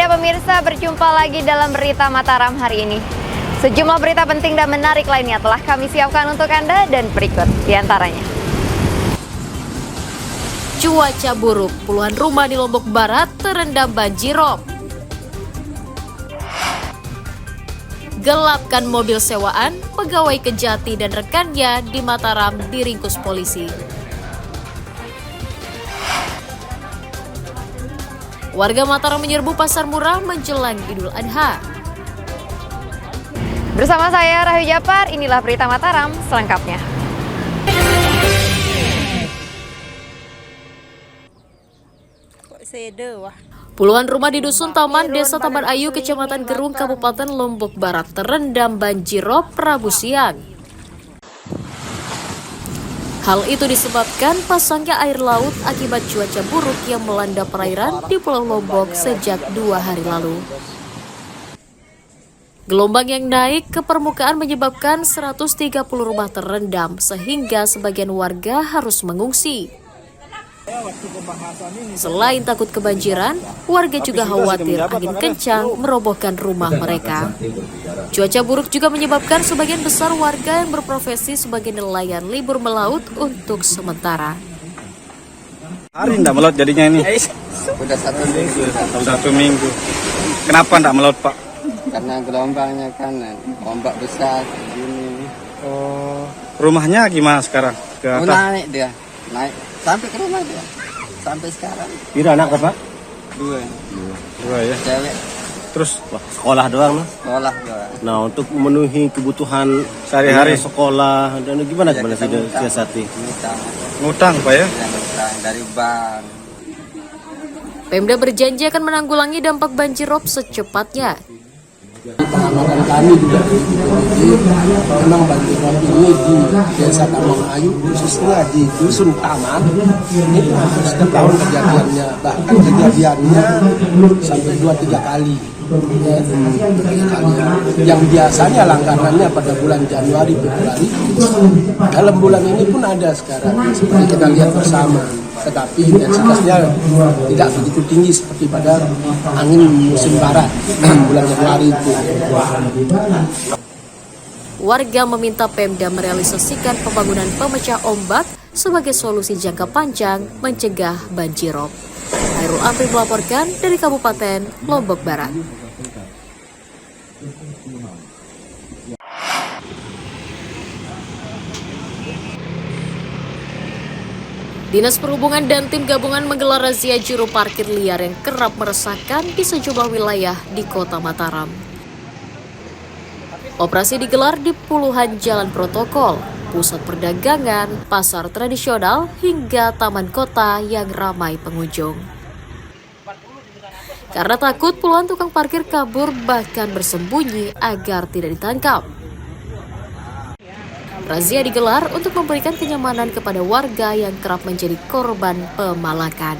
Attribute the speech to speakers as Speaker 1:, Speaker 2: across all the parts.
Speaker 1: Anda pemirsa, berjumpa lagi dalam Berita Mataram hari ini. Sejumlah berita penting dan menarik lainnya telah kami siapkan untuk Anda dan berikut diantaranya.
Speaker 2: Cuaca buruk, puluhan rumah di Lombok Barat terendam banjirop. Gelapkan mobil sewaan, pegawai Kejati dan rekannya di Mataram diringkus polisi. Warga Mataram menyerbu pasar murah menjelang Idul Adha.
Speaker 1: Bersama saya Rahayu Japar, inilah Berita Mataram selengkapnya.
Speaker 2: Puluhan rumah di Dusun Taman, Desa Taman Ayu, Kecamatan Gerung, Kabupaten Lombok Barat terendam banjirop Rabu siang. Hal itu disebabkan pasangnya air laut akibat cuaca buruk yang melanda perairan di Pulau Lombok sejak 2 hari lalu. Gelombang yang naik ke permukaan menyebabkan 130 rumah terendam sehingga sebagian warga harus mengungsi. Selain takut kebanjiran, warga juga khawatir angin kencang merobohkan rumah mereka. Cuaca buruk juga menyebabkan sebagian besar warga yang berprofesi sebagai nelayan libur melaut untuk sementara.
Speaker 3: Hari tidak melaut jadinya ini?
Speaker 4: Sudah 1 minggu.
Speaker 3: 1 minggu. Kenapa tidak melaut, Pak?
Speaker 4: Karena gelombangnya kan ombak besar begini.
Speaker 3: Oh, rumahnya gimana sekarang? Ke atas?
Speaker 4: Naik dia, naik sampai ke rumah dia, sampai sekarang.
Speaker 3: Pira anak Bapak?
Speaker 4: 2.
Speaker 3: 2 ya.
Speaker 4: Cewek.
Speaker 3: Terus sekolah doang, Mas?
Speaker 4: Sekolah doang.
Speaker 5: Nah, untuk memenuhi kebutuhan
Speaker 3: Sehari-hari
Speaker 5: sekolah dan gimana
Speaker 4: Ya,
Speaker 5: sih
Speaker 4: kita
Speaker 5: siasati?
Speaker 3: ngutang, Pak ya?
Speaker 4: Ngutang dari bank.
Speaker 2: Pemda berjanji akan menanggulangi dampak banjirop secepatnya.
Speaker 6: Pengamatan kami juga memang banjirop ini di Desa Taman Ayu, khususnya di Dusun Taman, ini hampir setiap tahun kejadiannya, bahkan kejadiannya sampai 2-3 kali. Yang biasanya langganannya pada bulan Januari, Februari, dalam bulan ini pun ada sekarang, seperti kita lihat bersama. Tetapi intensitasnya tidak begitu tinggi seperti pada angin musim barat bulan Januari itu.
Speaker 2: Warga meminta Pemda merealisasikan pembangunan pemecah ombak sebagai solusi jangka panjang mencegah banjirop. Hairul Amri melaporkan dari Kabupaten Lombok Barat. Dinas Perhubungan dan tim gabungan menggelar razia juru parkir liar yang kerap meresahkan di sejumlah wilayah di Kota Mataram. Operasi digelar di puluhan jalan protokol, pusat perdagangan, pasar tradisional, hingga taman kota yang ramai pengunjung. Karena takut, puluhan tukang parkir kabur bahkan bersembunyi agar tidak ditangkap. Razia digelar untuk memberikan kenyamanan kepada warga yang kerap menjadi korban pemalakan.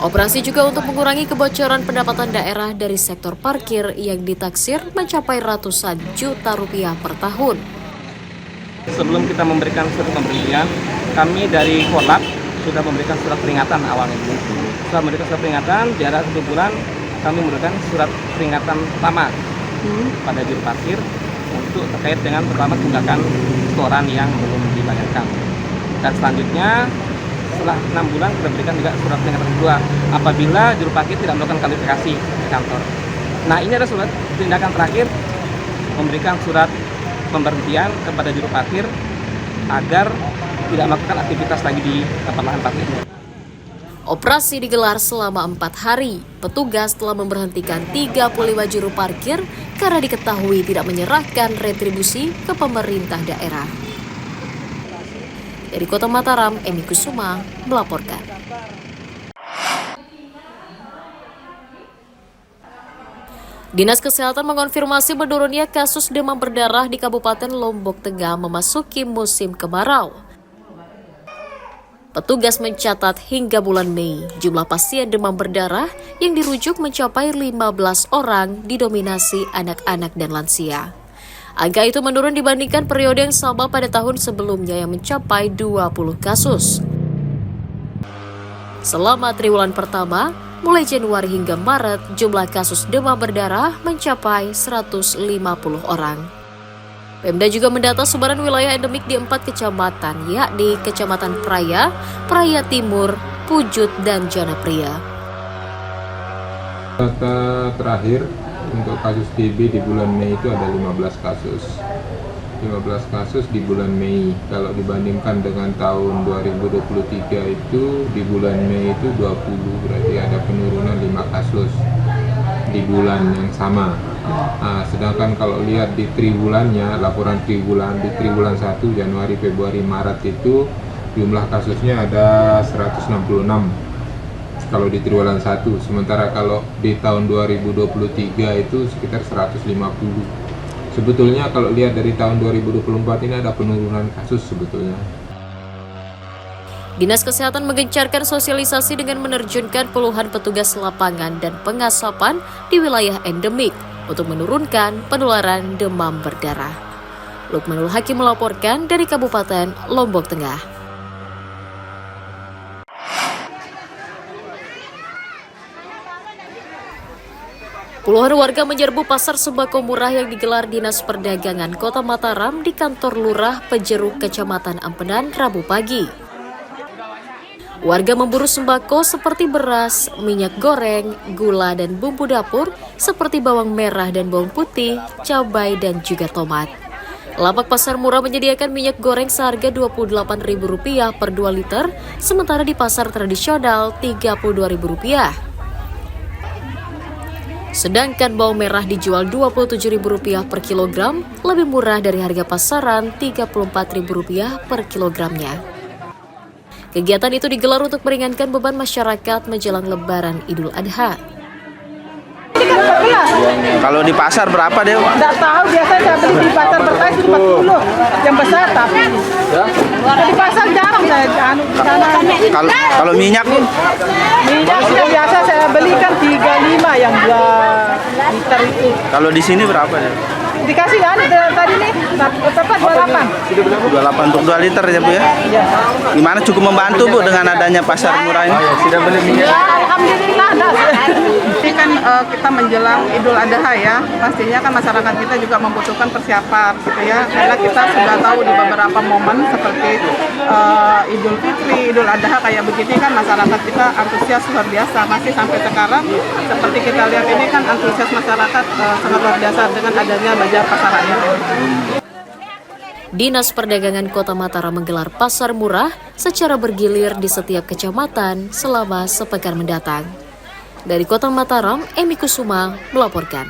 Speaker 2: Operasi juga untuk mengurangi kebocoran pendapatan daerah dari sektor parkir yang ditaksir mencapai ratusan juta rupiah per tahun.
Speaker 7: Sebelum kita memberikan surat pemberhentian, kami dari Korlap sudah memberikan surat peringatan awalnya. Setelah memberikan surat peringatan, jarak 1 bulan kami memberikan surat peringatan pertama pada juru parkir untuk terkait dengan pertama tunggakan setoran yang belum dibayarkan. Dan selanjutnya setelah 6 bulan kita berikan juga surat peringatan kedua apabila juru parkir tidak melakukan klarifikasi di kantor. Nah, ini adalah surat tindakan terakhir, memberikan surat pemberhentian kepada juru parkir agar tidak melakukan aktivitas lagi di tempat lahan parkir.
Speaker 2: Operasi digelar selama 4 hari. Petugas telah memberhentikan 35 juru parkir karena diketahui tidak menyerahkan retribusi ke pemerintah daerah. Dari Kota Mataram, Emi Kusuma melaporkan. Dinas Kesehatan mengonfirmasi menurunnya kasus demam berdarah di Kabupaten Lombok Tengah memasuki musim kemarau. Petugas mencatat hingga bulan Mei, jumlah pasien demam berdarah yang dirujuk mencapai 15 orang didominasi anak-anak dan lansia. Angka itu menurun dibandingkan periode yang sama pada tahun sebelumnya yang mencapai 20 kasus. Selama triwulan pertama, mulai Januari hingga Maret jumlah kasus demam berdarah mencapai 150 orang. Pemda juga mendata sebaran wilayah endemik di 4 kecamatan, yakni Kecamatan Praia, Praia Timur, Pujut, dan Janapria.
Speaker 8: Data terakhir untuk kasus TB di bulan Mei itu ada 15 kasus. 15 kasus di bulan Mei. Kalau dibandingkan dengan tahun 2023 itu di bulan Mei itu 20, berarti ada penurunan 5 kasus di bulan yang sama. Nah, sedangkan kalau lihat di triwulannya, laporan triwulan di triwulan 1 Januari, Februari, Maret itu jumlah kasusnya ada 166 kalau di triwulan 1, sementara kalau di tahun 2023 itu sekitar 150. Sebetulnya kalau lihat dari tahun 2024 ini ada penurunan kasus sebetulnya.
Speaker 2: Dinas Kesehatan menggencarkan sosialisasi dengan menerjunkan puluhan petugas lapangan dan pengasapan di wilayah endemik untuk menurunkan penularan demam berdarah. Lukmanul Hakim melaporkan dari Kabupaten Lombok Tengah. Puluhan warga menyerbu pasar sembako murah yang digelar Dinas Perdagangan Kota Mataram di kantor Lurah Pejeruk Kecamatan Ampenan Rabu pagi. Warga memburu sembako seperti beras, minyak goreng, gula, dan bumbu dapur seperti bawang merah dan bawang putih, cabai, dan juga tomat. Lapak pasar murah menyediakan minyak goreng seharga Rp28.000 per 2 liter, sementara di pasar tradisional Rp32.000. Sedangkan bawang merah dijual Rp27.000 per kilogram, lebih murah dari harga pasaran Rp34.000 per kilogramnya. Kegiatan itu digelar untuk meringankan beban masyarakat menjelang Lebaran Idul Adha.
Speaker 3: Kalau di pasar berapa deh?
Speaker 9: Tidak tahu, biasa saya beli di pasar berkais 40 yang besar, tapi di pasar jarang saya
Speaker 3: Kalau minyak
Speaker 9: sudah biasa saya belikan 35 yang 2 liter itu.
Speaker 3: kalau di sini berapa deh?
Speaker 9: Dikasih kan tadi nih tepat 28.
Speaker 3: 28 untuk 2 liter ya Bu ya?
Speaker 9: Iya.
Speaker 3: Gimana, cukup membantu Bu dengan adanya pasar murah ini?
Speaker 4: Sudah beli minyak.
Speaker 9: Ya, alhamdulillah.
Speaker 10: Ini kan kita menjelang Idul Adha ya, pastinya kan masyarakat kita juga membutuhkan persiapan gitu ya, karena kita sudah tahu di beberapa momen seperti Idul Fitri, Idul Adha kayak begini kan masyarakat kita antusias luar biasa, masih sampai sekarang seperti kita lihat ini kan antusias masyarakat sangat luar biasa dengan adanya bazar pasar rakyat.
Speaker 2: Dinas Perdagangan Kota Mataram menggelar pasar murah secara bergilir di setiap kecamatan selama sepekan mendatang. Dari Kota Mataram, Emi Kusuma melaporkan.